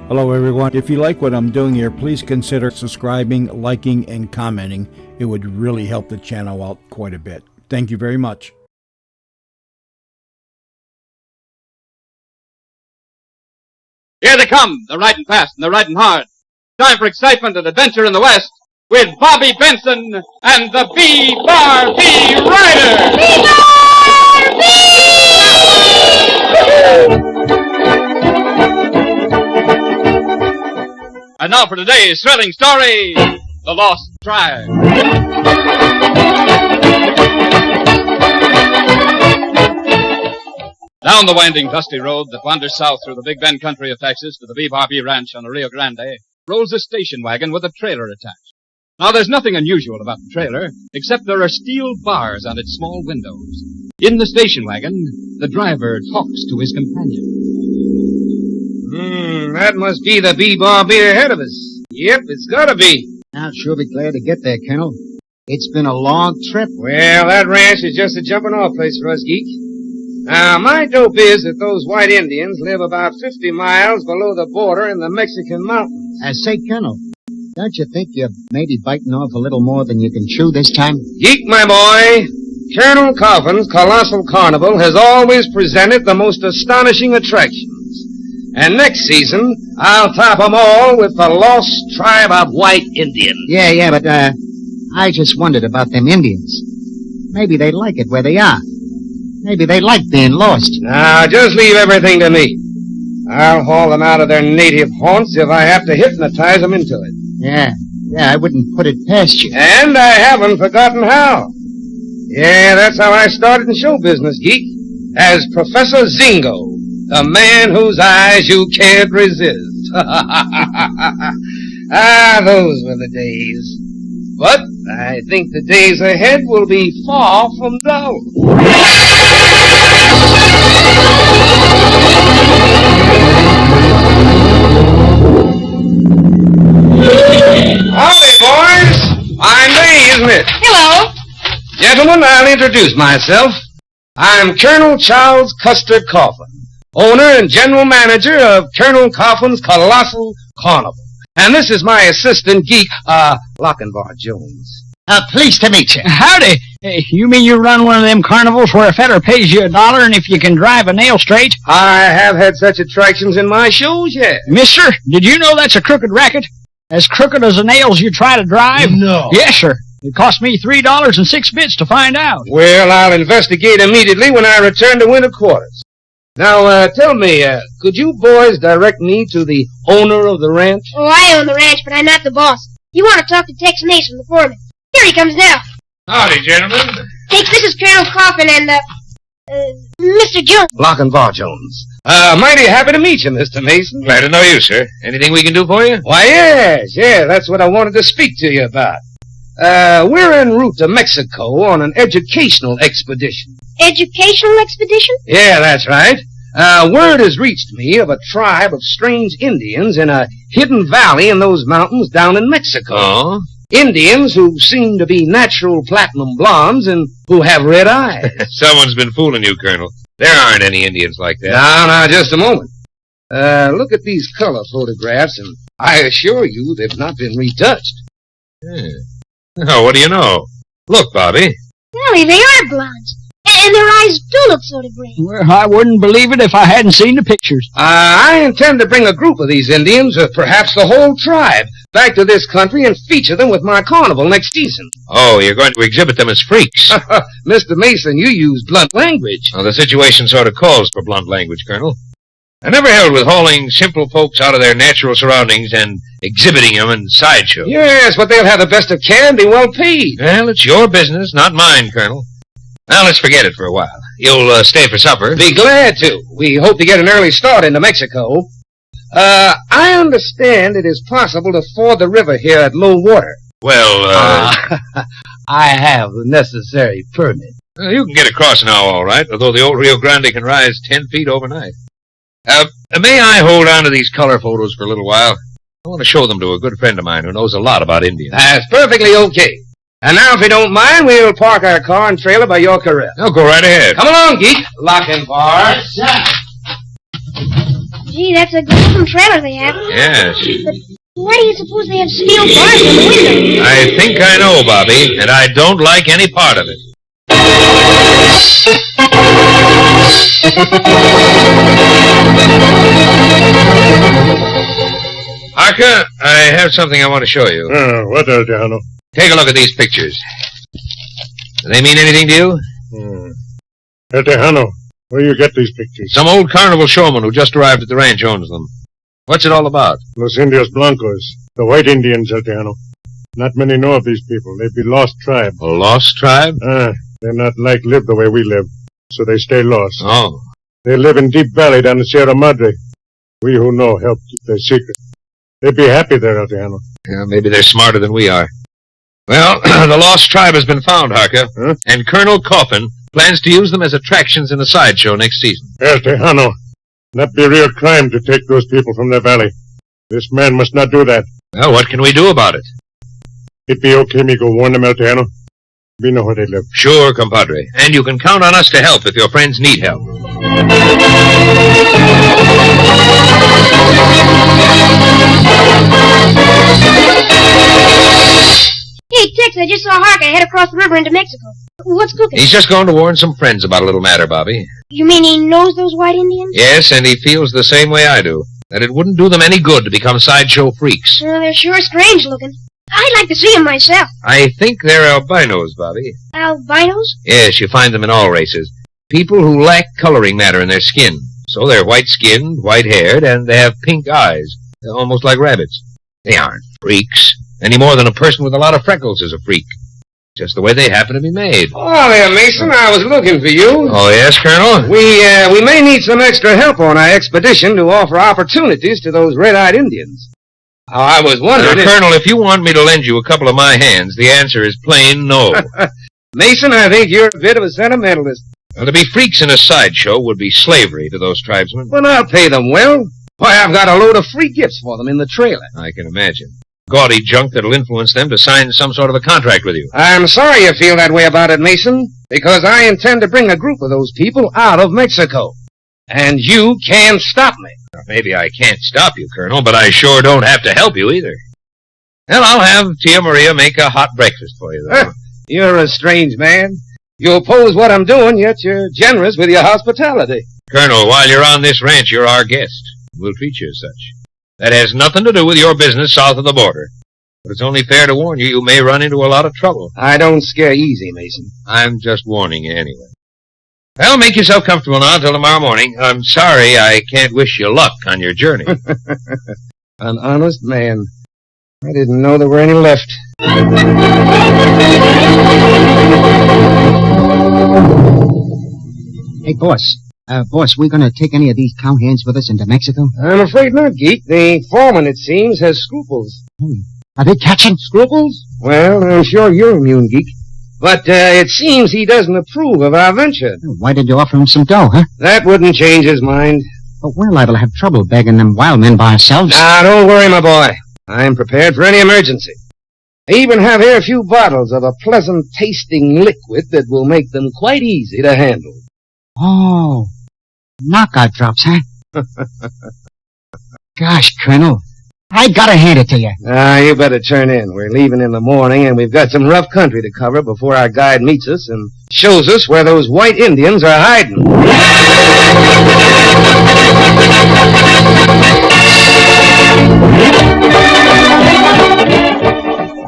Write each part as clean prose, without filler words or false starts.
Hello everyone. If you like what I'm doing here, please consider subscribing, liking, and commenting. It would really help the channel out quite a bit. Thank you very much. Here they come. They're riding fast and they're riding hard. Time for excitement and adventure in the West with Bobby Benson and the B-Bar-B Riders. B-Bar-B! And now for today's thrilling story, The Lost Tribe. Down the winding, dusty road that wanders south through the Big Bend country of Texas to the B-Bar-B Ranch on the Rio Grande rolls a station wagon with a trailer attached. Now, there's nothing unusual about the trailer, except there are steel bars on its small windows. In the station wagon, the driver talks to his companion. That must be the B-Bar-B ahead of us. Yep, it's gotta be. I'll sure be glad to get there, Colonel. It's been a long trip. Well, that ranch is just a jumping-off place for us, geek. Now, my dope is that those white Indians live about 50 miles below the border in the Mexican mountains. Say, Colonel, don't you think you're maybe biting off a little more than you can chew this time? Geek, my boy, Colonel Coffin's Colossal Carnival has always presented the most astonishing attractions. And next season, I'll top 'em all with the Lost Tribe of White Indians. Yeah, but, I just wondered about them Indians. Maybe they like it where they are. Maybe they like being lost. Now, just leave everything to me. I'll haul them out of their native haunts if I have to hypnotize them into it. Yeah, I wouldn't put it past you. And I haven't forgotten how. Yeah, that's how I started in show business, geek. As Professor Zingo, the man whose eyes you can't resist. Those were the days. But I think the days ahead will be far from dull. Howdy, boys. Fine day, isn't it? Hello. Gentlemen, I'll introduce myself. I'm Colonel Charles Custer Coffin, owner and general manager of Colonel Coffin's Colossal Carnival. And this is my assistant geek, Lochinvar Jones. Pleased to meet you. Howdy. You mean you run one of them carnivals where a feller pays you $1 and if you can drive a nail straight? I have had such attractions in my shows, yes. Mister, did you know that's a crooked racket? As crooked as the nails you try to drive? No. Yes, sir. It cost me $3.06 to find out. Well, I'll investigate immediately when I return to winter quarters. Now, tell me, could you boys direct me to the owner of the ranch? Oh, I own the ranch, but I'm not the boss. You want to talk to Tex Mason, the foreman. Here he comes now. Howdy, gentlemen. Tex, this is Colonel Coffin and, Mr. Jones. Lochinvar Jones. Mighty happy to meet you, Mr. Mason. Glad to know you, sir. Anything we can do for you? Why, yes, that's what I wanted to speak to you about. We're en route to Mexico on an educational expedition. Educational expedition? Yeah, that's right. Word has reached me of a tribe of strange Indians in a hidden valley in those mountains down in Mexico. Oh? Indians who seem to be natural platinum blondes and who have red eyes. Someone's been fooling you, Colonel. There aren't any Indians like that. Now, just a moment. Look at these color photographs, and I assure you they've not been retouched. Oh, what do you know? Look, Bobby. Really, they are blondes. And their eyes do look sort of green. Well, I wouldn't believe it if I hadn't seen the pictures. I intend to bring a group of these Indians, or perhaps the whole tribe, back to this country and feature them with my carnival next season. Oh, you're going to exhibit them as freaks. Mr. Mason, you use blunt language. Well, the situation sort of calls for blunt language, Colonel. I never held with hauling simple folks out of their natural surroundings and exhibiting them in sideshows. Yes, but they'll have the best of care and be well paid. Well, it's your business, not mine, Colonel. Now, let's forget it for a while. You'll stay for supper. Be glad to. We hope to get an early start into Mexico. I understand it is possible to ford the river here at low water. Well, I have the necessary permit. Well, you can get across now, all right, although the old Rio Grande can rise 10 feet overnight. May I hold on to these color photos for a little while? I want to show them to a good friend of mine who knows a lot about Indians. That's perfectly okay. And now, if you don't mind, we'll park our car and trailer by your corral. Now, go right ahead. Come along, geek. Lock and bar. Gee, that's a golden trailer they have. Yes. But why do you suppose they have steel bars on the window? I think I know, Bobby, and I don't like any part of it. Harker, I have something I want to show you. What, El Tejano? Take a look at these pictures. Do they mean anything to you? El Tejano, where you get these pictures? Some old carnival showman who just arrived at the ranch owns them. What's it all about? Los Indios Blancos, the white Indians, El Tejano. Not many know of these people. They be lost tribe. A lost tribe? They're not live the way we live, so they stay lost. Oh. They live in Deep Valley down the Sierra Madre. We who know help keep their secret. They'd be happy there, El Tejano. Yeah, maybe they're smarter than we are. Well, the lost tribe has been found, Harker, and Colonel Coffin plans to use them as attractions in a sideshow next season. El Tejano, that be real crime to take those people from their valley. This man must not do that. Well, what can we do about it? It be okay me go warn them, El Tejano. We know where they live. Sure, compadre. And you can count on us to help if your friends need help. Hey, Tex, I just saw Harker head across the river into Mexico. What's cooking? He's just going to warn some friends about a little matter, Bobby. You mean he knows those white Indians? Yes, and he feels the same way I do. That it wouldn't do them any good to become sideshow freaks. They're sure strange looking. I'd like to see them myself. I think they're albinos, Bobby. Albinos? Yes, you find them in all races. People who lack coloring matter in their skin. So they're white-skinned, white-haired, and they have pink eyes. They're almost like rabbits. They aren't freaks. Any more than a person with a lot of freckles is a freak. Just the way they happen to be made. Oh, there, Mason. I was looking for you. Oh, yes, Colonel? We may need some extra help on our expedition to offer opportunities to those red-eyed Indians. Oh, I was wondering Colonel, if you want me to lend you a couple of my hands, the answer is plain no. Mason, I think you're a bit of a sentimentalist. Well, to be freaks in a sideshow would be slavery to those tribesmen. But I'll pay them well. Why, I've got a load of free gifts for them in the trailer. I can imagine. Gaudy junk that'll influence them to sign some sort of a contract with you. I'm sorry you feel that way about it, Mason, because I intend to bring a group of those people out of Mexico. And you can't stop me. Well, maybe I can't stop you, Colonel, but I sure don't have to help you either. Well, I'll have Tia Maria make a hot breakfast for you, though. You're a strange man. You oppose what I'm doing, yet you're generous with your hospitality. Colonel, while you're on this ranch, you're our guest. We'll treat you as such. That has nothing to do with your business south of the border. But it's only fair to warn you may run into a lot of trouble. I don't scare easy, Mason. I'm just warning you anyway. Well, make yourself comfortable now until tomorrow morning. I'm sorry I can't wish you luck on your journey. An honest man. I didn't know there were any left. Hey, boss. Boss, we gonna take any of these cowhands with us into Mexico? I'm afraid not, Geek. The foreman, it seems, has scruples. Are they catching? Scruples? Well, I'm sure you're immune, Geek. But it seems he doesn't approve of our venture. Why did you offer him some dough, huh? That wouldn't change his mind. But we're liable to have trouble begging them wild men by ourselves. Now, don't worry, my boy. I'm prepared for any emergency. I even have here a few bottles of a pleasant-tasting liquid that will make them quite easy to handle. Oh, knockout drops, huh? Gosh, Colonel, I gotta hand it to you. You better turn in. We're leaving in the morning, and we've got some rough country to cover before our guide meets us and shows us where those white Indians are hiding.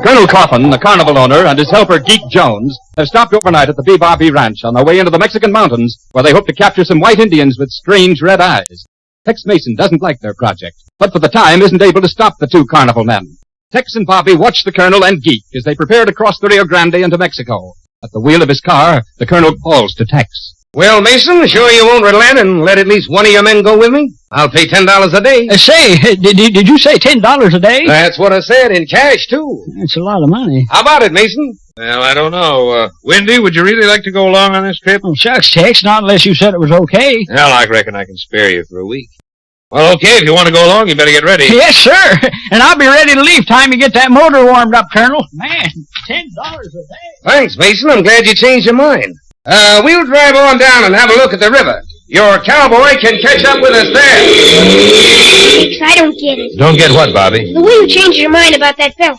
Colonel Coffin, the carnival owner, and his helper, Geek Jones, have stopped overnight at the Bee Ranch on their way into the Mexican mountains, where they hope to capture some white Indians with strange red eyes. Tex Mason doesn't like their project, but for the time isn't able to stop the two carnival men. Tex and Bobby watch the Colonel and Geek as they prepare to cross the Rio Grande into Mexico. At the wheel of his car, the Colonel calls to Tex. Well, Mason, sure you won't relent and let at least one of your men go with me? I'll pay $10 a day. Say, did you say $10 a day? That's what I said, in cash, too. That's a lot of money. How about it, Mason? Well, I don't know. Wendy, would you really like to go along on this trip? Oh, shucks, Tex, not unless you said it was okay. Well, I reckon I can spare you for a week. Well, okay, if you want to go along, you better get ready. Yes, sir. And I'll be ready to leave time to get that motor warmed up, Colonel. Man, $10 a day. Thanks, Mason. I'm glad you changed your mind. We'll drive on down and have a look at the river. Your cowboy can catch up with us there. Tex, I don't get it. Don't get what, Bobby? The way you changed your mind about that fella.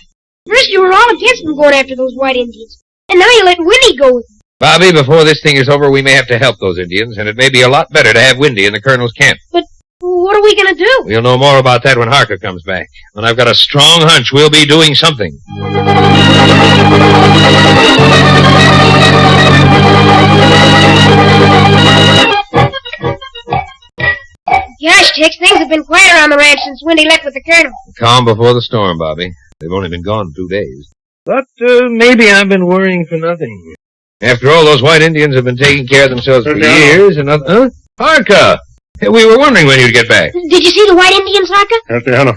First you were all against him going after those white Indians. And now you let Winnie go with him. Bobby, before this thing is over, we may have to help those Indians, and it may be a lot better to have Windy in the Colonel's camp. But what are we going to do? We'll know more about that when Harker comes back. And I've got a strong hunch we'll be doing something. Gosh, Tex, things have been quiet around the ranch since Winnie left with the Colonel. Calm before the storm, Bobby. They've only been gone 2 days. But maybe I've been worrying for nothing. After all, those white Indians have been taking care of themselves for years and nothing. Huh? Harker! Hey, we were wondering when you'd get back. Did you see the white Indians, Harker? Altiano,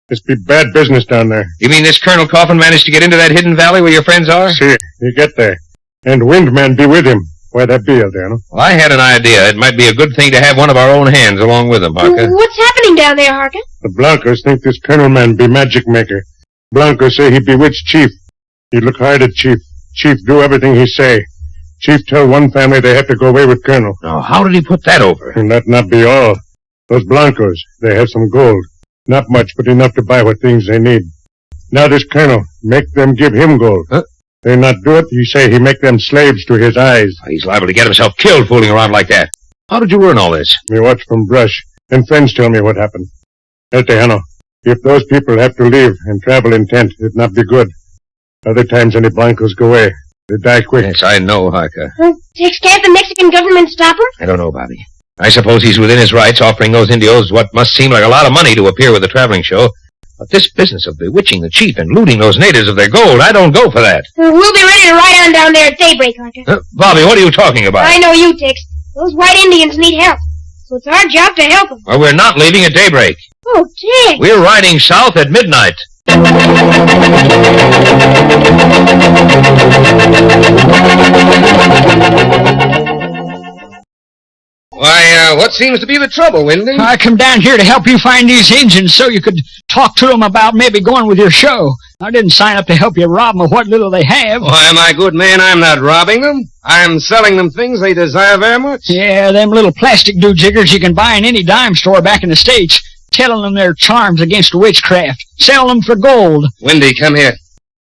this be bad business down there. You mean this Colonel Coffin managed to get into that hidden valley where your friends are? See, he get there. And Windman be with him. Why that be, Altiano? Well, I had an idea. It might be a good thing to have one of our own hands along with them, Harker. What's happening down there, Harker? The Blancos think this Colonel man be magic maker. Blancos say he bewitched Chief. He look hard at Chief. Chief do everything he say. Chief tell one family they have to go away with Colonel. Now, how did he put that over? And that not be all. Those Blancos, they have some gold. Not much, but enough to buy what things they need. Now this Colonel, make them give him gold. Huh? They not do it, he say he make them slaves to his eyes. He's liable to get himself killed fooling around like that. How did you learn all this? Me watch from brush, and friends tell me what happened. El Tejano, if those people have to leave and travel in tent, it not be good. Other times any Blancos go away. They die quick. Yes, I know, Harker. Tex, can't the Mexican government stop him? I don't know, Bobby. I suppose he's within his rights offering those Indios what must seem like a lot of money to appear with a traveling show. But this business of bewitching the chief and looting those natives of their gold, I don't go for that. We'll be ready to ride on down there at daybreak, Harker. Bobby, what are you talking about? I know you, Tex. Those white Indians need help. So it's our job to help them. Well, we're not leaving at daybreak. Oh, Tex. We're riding south at midnight. Why, what seems to be the trouble, Windy? I come down here to help you find these Injuns so you could talk to them about maybe going with your show. I didn't sign up to help you rob them of what little they have. Why, my good man, I'm not robbing them. I'm selling them things they desire very much. Yeah, them little plastic do-jiggers you can buy in any dime store back in the States, telling them they're charms against witchcraft. Sell them for gold. Windy, come here.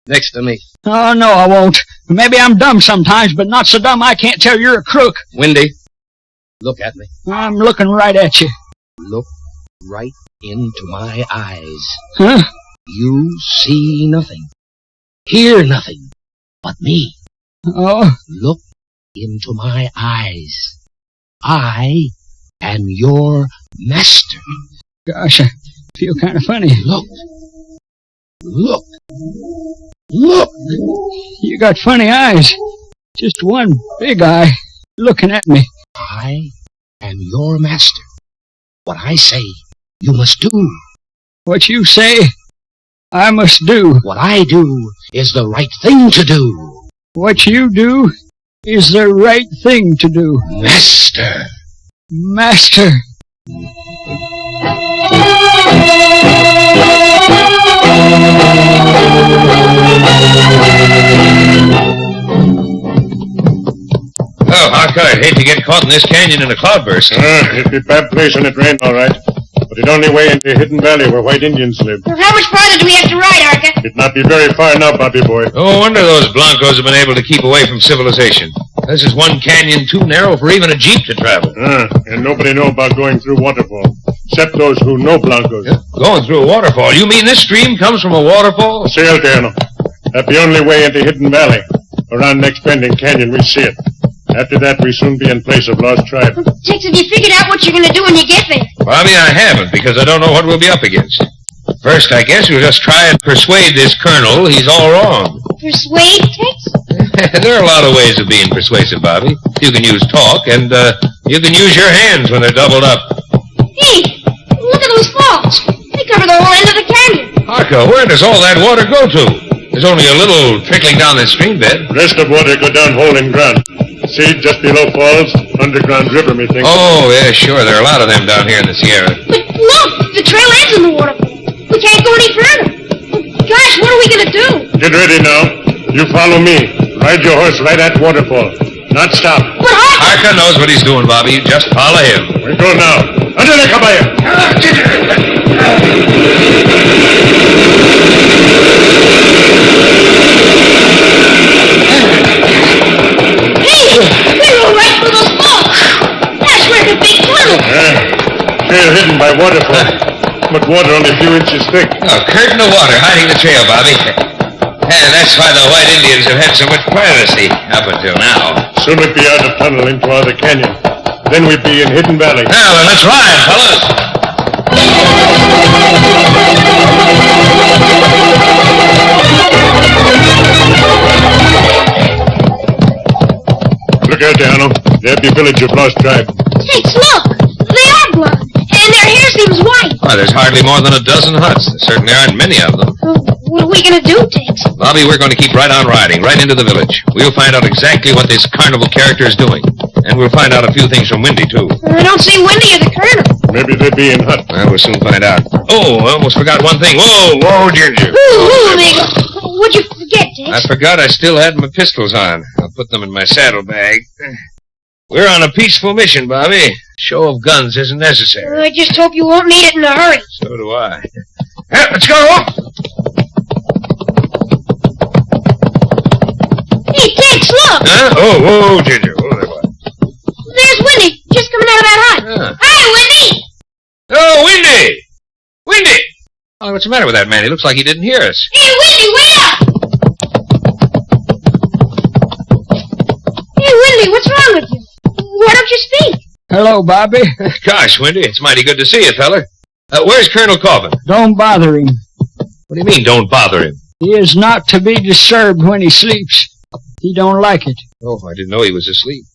Next to me. Oh, no, I won't. Maybe I'm dumb sometimes, but not so dumb I can't tell you're a crook. Windy, look at me. I'm looking right at you. Look right into my eyes. Huh? You see nothing. Hear nothing but me. Oh. Look into my eyes. I am your master. Gosh, I feel kind of funny. Look. Look. Look. You got funny eyes. Just one big eye looking at me. I am your master. What I say, you must do. What you say, I must do. What I do is the right thing to do. What you do is the right thing to do. Master. Master. Oh, Harker, I'd hate to get caught in this canyon in a cloudburst. It'd be a bad place when it rained, all right. But it only way into a hidden valley where white Indians live. Well, how much farther do we have to ride, Harker? It not be very far now, Bobby boy. No wonder those Blancos have been able to keep away from civilization. This is one canyon too narrow for even a jeep to travel. And nobody know about going through waterfall, except those who know Blancos. Going through a waterfall? You mean this stream comes from a waterfall? See, Alterno, that's the only way into Hidden Valley. Around next bending canyon, we see it. After that, we soon be in place of lost tribe. Tex, have you figured out what you're going to do when you get there? Bobby, I haven't, because I don't know what we'll be up against. First, I guess we'll just try and persuade this colonel he's all wrong. Persuade, Tex? There are a lot of ways of being persuasive, Bobby. You can use talk, and you can use your hands when they're doubled up. Hey, look at those falls. They cover the whole end of the canyon. Harker, where does all that water go to? There's only a little trickling down the stream bed. Rest of water go down hole in ground. See, just below falls, underground river, methinks. Oh, yeah, sure. There are a lot of them down here in the Sierra. But look, the trail ends in the waterfall. We can't go any further. Gosh, what are we going to do? Get ready now. You follow me. Ride your horse right at waterfall. Not stop. But Harker! Harker knows what he's doing, Bobby. You just follow him. We go now. Andale, caballo. Hey, we were right for those balls. That's where the big tunnel. Trail hidden by waterfall. But water only a few inches thick. Oh, curtain of water hiding the trail, Bobby. And that's why the white Indians have had so much privacy up until now. Soon we'd be out of tunnel into the canyon. Then we'd be in Hidden Valley. Now, then, let's ride, fellas. Look out, Diano. There'd be village of Lost Tribe. Takes, look. They are blonde. And their hair seems white. Why, there's hardly more than a dozen huts. There certainly aren't many of them. What are we going to do, Tex? Bobby, we're going to keep right on riding, right into the village. We'll find out exactly what this carnival character is doing. And we'll find out a few things from Wendy, too. I don't see Wendy or the Colonel. Maybe they'd be in hut. Well, we'll soon find out. Oh, I almost forgot one thing. Whoa, Ginger. Ooh, amigo. What'd you forget, Tex? I forgot I still had my pistols on. I'll put them in my saddlebag. We're on a peaceful mission, Bobby. Show of guns isn't necessary. I just hope you won't need it in a hurry. So do I. Yeah, let's go. Hey, Tex, look. Huh? Oh, Ginger. Oh, there was. There's Wendy, just coming out of that hut. Huh. Hi, Wendy. Oh, Wendy! Wendy! Oh, what's the matter with that man? He looks like he didn't hear us. Hey, Wendy, wait up. Hey, Wendy, what's wrong with you? Why don't you speak? Hello, Bobby. Gosh, Wendy, it's mighty good to see you, fella. Where's Colonel Coffin? Don't bother him. What do you mean, don't bother him? He is not to be disturbed when he sleeps. He don't like it. Oh, I didn't know he was asleep.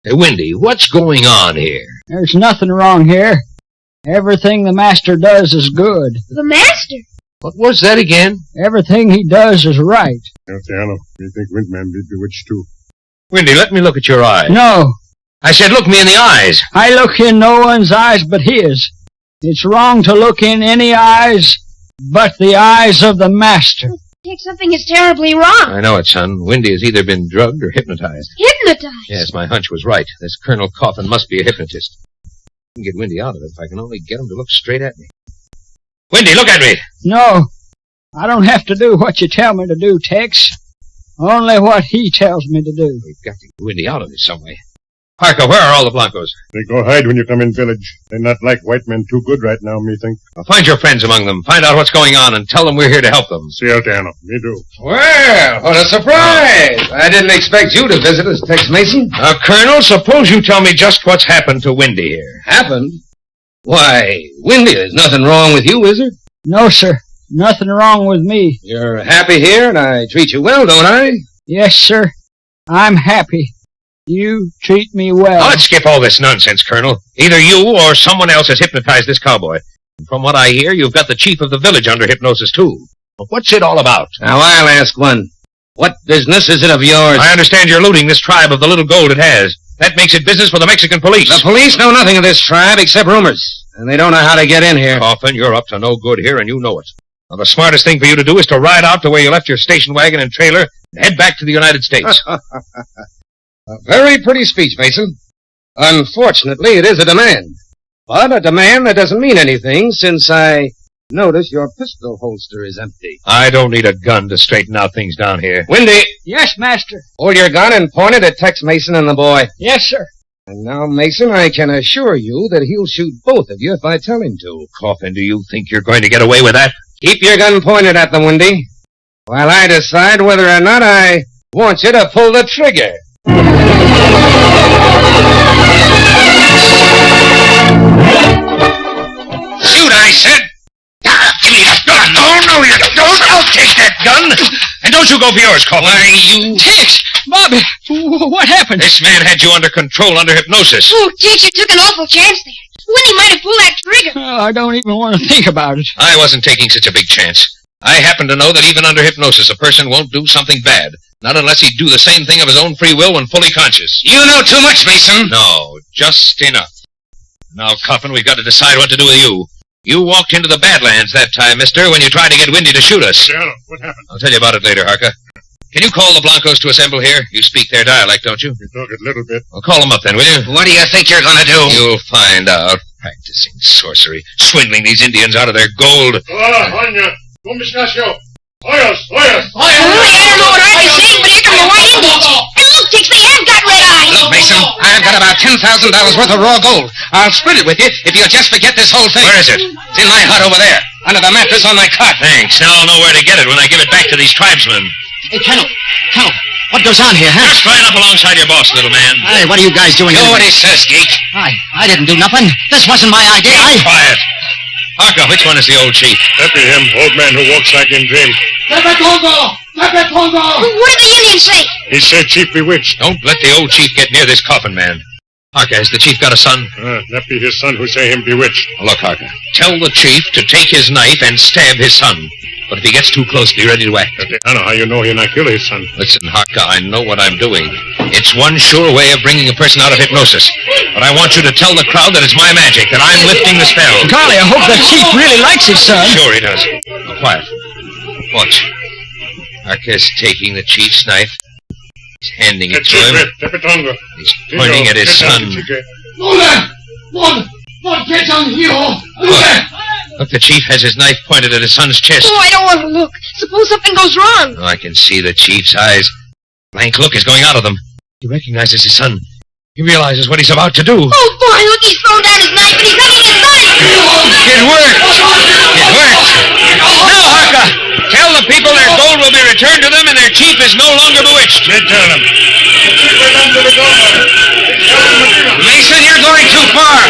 Hey, Wendy, what's going on here? There's nothing wrong here. Everything the master does is good. The master? What was that again? Everything he does is right. Diano, we think Windman be bewitched too. Wendy, let me look at your eyes. No, I said look me in the eyes. I look in no one's eyes but his. It's wrong to look in any eyes but the eyes of the master. Tex, something is terribly wrong. I know it, son. Wendy has either been drugged or hypnotized. Hypnotized? Yes, my hunch was right. This Colonel Coffin must be a hypnotist. I can get Wendy out of it if I can only get him to look straight at me. Wendy, look at me! No, I don't have to do what you tell me to do, Tex. Only what he tells me to do. We've got to get Wendy out of this some way. Parker, where are all the Blancos? They go hide when you come in village. They're not like white men too good right now, me think. Well, find your friends among them. Find out what's going on and tell them we're here to help them. See out, Diano. Me do. Well, what a surprise. I didn't expect you to visit us, Tex Mason. Colonel, suppose you tell me just what's happened to Wendy here. Happened? Why, Wendy, there's nothing wrong with you, is there? No, sir. Nothing wrong with me. You're happy here, and I treat you well, don't I? Yes, sir. I'm happy. You treat me well. Now, let's skip all this nonsense, Colonel. Either you or someone else has hypnotized this cowboy. And from what I hear, you've got the chief of the village under hypnosis, too. Well, what's it all about? Now, I'll ask one. What business is it of yours? I understand you're looting this tribe of the little gold it has. That makes it business for the Mexican police. The police know nothing of this tribe except rumors, and they don't know how to get in here. Coffin, you're up to no good here, and you know it. Now, the smartest thing for you to do is to ride out to where you left your station wagon and trailer and head back to the United States. A very pretty speech, Mason. Unfortunately, it is a demand. But a demand that doesn't mean anything, since I notice your pistol holster is empty. I don't need a gun to straighten out things down here. Wendy, Yes, master. hold your gun and point it at Tex Mason and the boy. Yes, sir. And now, Mason, I can assure you that he'll shoot both of you if I tell him to. Coffin, do you think you're going to get away with that? Keep your gun pointed at them, Wendy, while I decide whether or not I want you to pull the trigger. Shoot, I said! Give me that gun! No, you don't! I'll take that gun! And don't you go for yours, Coffin. Why, you... Tex! Bobby! What happened? This man had you under control, under hypnosis. Oh, Tex, you took an awful chance there. Wendy might have pulled that trigger. Oh, I don't even want to think about it. I wasn't taking such a big chance. I happen to know that even under hypnosis, a person won't do something bad. Not unless he'd do the same thing of his own free will when fully conscious. You know too much, Mason. No, just enough. Now, Coffin, we've got to decide what to do with you. You walked into the Badlands that time, mister, when you tried to get Wendy to shoot us. Diano, what happened? I'll tell you about it later, Harker. Can you call the Blancos to assemble here? You speak their dialect, don't you? We talk a little bit. Well, call them up then, will you? What do you think you're gonna do? You'll find out. Practicing sorcery, swindling these Indians out of their gold. I don't know what I'm saying, but here come the white Indians. And look, Tex, they have got red eyes. Look, Mason, I've got about $10,000 worth of raw gold. I'll split it with you if you'll just forget this whole thing. Where is it? It's in my hut over there, under the mattress on my cot. Thanks. Now I'll know where to get it when I give it back to these tribesmen. Hey, Colonel, what goes on here, huh? Just right up alongside your boss, little man. Hey, what are you guys doing Do here? what he says, geek. I didn't do nothing. This wasn't my idea. Quiet. Harker, which one is the old chief? That be him, old man who walks like in dream. What did the Indians say? He said chief bewitched. Don't let the old chief get near this coffin, man. Harker, has the chief got a son? That be his son who say him bewitched. Look, Harker, tell the chief to take his knife and stab his son. But if he gets too close, be ready to act. I know how you know he'll not kill his son. Listen, Harker, I know what I'm doing. It's one sure way of bringing a person out of hypnosis. But I want you to tell the crowd that it's my magic, that I'm lifting the spell. Golly, I hope the chief really likes his son. Sure he does. Now, quiet. Watch. Harker's taking the chief's knife. He's handing it to him. He's pointing at his son. Look, the chief has his knife pointed at his son's chest. Oh, I don't want to look. Suppose something goes wrong. Oh, I can see the chief's eyes. Blank look is going out of them. He recognizes his son. He realizes what he's about to do. Oh, boy, look, he's thrown down his knife and he's hugging his son. It worked! It worked! Now, Harker, tell the people their gold will be returned to them and their chief is no longer bewitched. They tell him. Mason, you're going too far.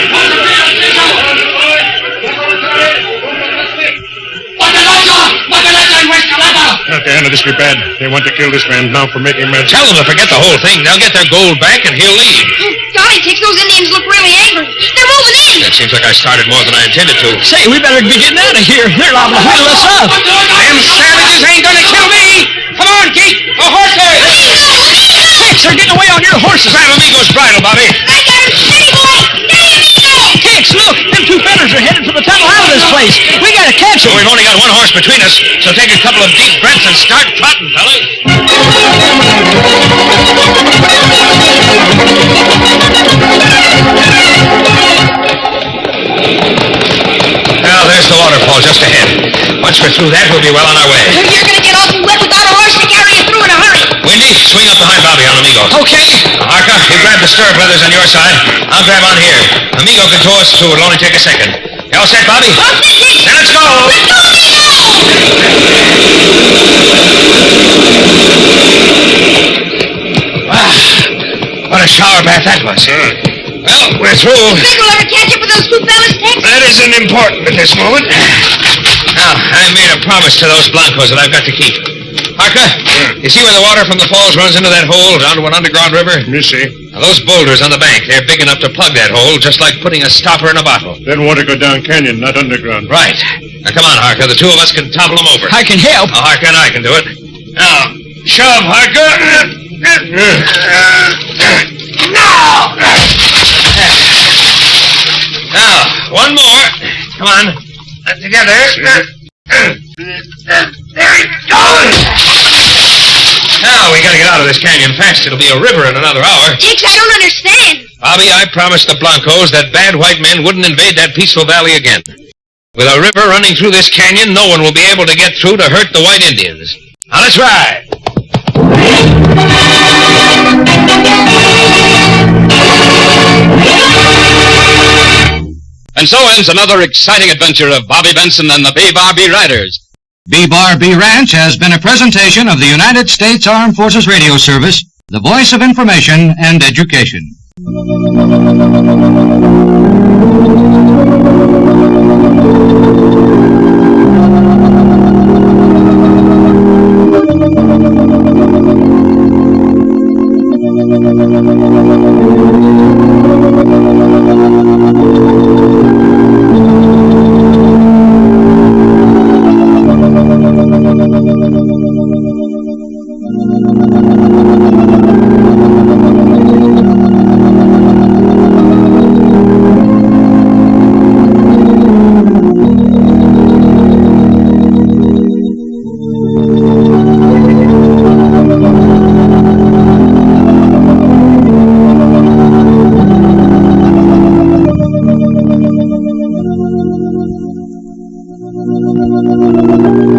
Okay, Anna, this be bad. They want to kill this man now for making magic. Tell them to forget the whole thing. They'll get their gold back and he'll leave. Oh, golly, Tex, those Indians look really angry. They're moving in. That seems like I started more than I intended to. Say, we better be getting out of here. They're liable to whittle us up. Them savages ain't gonna kill me. Come on, geek. A horse there. Tex, they're getting away on your horses. Grab Amigo's bridle, Bobby. I got him. Steady, boy. Steady, amigo. Tex, look, them two fellas are headed for the tunnel out of this place. We gotta catch So them. we've only got one horse between us, so take a couple of deep breaths and start trotting, fellas. Now, there's the waterfall just ahead. Once we're through that, we'll be well on our way. You're going to get awfully wet without a horse to carry you through in a hurry. Windy, swing up behind Bobby on Amigo. Okay. Now, Harker, you grab the stirrup leathers on your side. I'll grab on here. Amigo can tow us through. It'll only take a second. You all set, Bobby? All set, Tex. Then let's go. Let's go, What a shower bath that was. Well, we're through. Think we'll ever catch up with those two fellas, Tex? That isn't important at this moment. Now, I made a promise to those Blancos that I've got to keep. Harker, you see where the water from the falls runs into that hole down to an underground river? Me see. Now, those boulders on the bank, they're big enough to plug that hole, just like putting a stopper in a bottle. Then water go down canyon, not underground. Right. Now, come on, Harker. The two of us can topple them over. I can help. Now, Harker and I can do it. Now, shove, Harker. Now, one more. Come on. Together. There we go. Now, we gotta get out of this canyon fast. It'll be a river in another hour. Tex, I don't understand. Bobby, I promised the Blancos that bad white men wouldn't invade that peaceful valley again. With a river running through this canyon, no one will be able to get through to hurt the white Indians. Now, let's ride. And so ends another exciting adventure of Bobby Benson and the B-Bar-B Riders. B-Bar-B Ranch has been a presentation of the United States Armed Forces Radio Service, the voice of information and education. Thank you.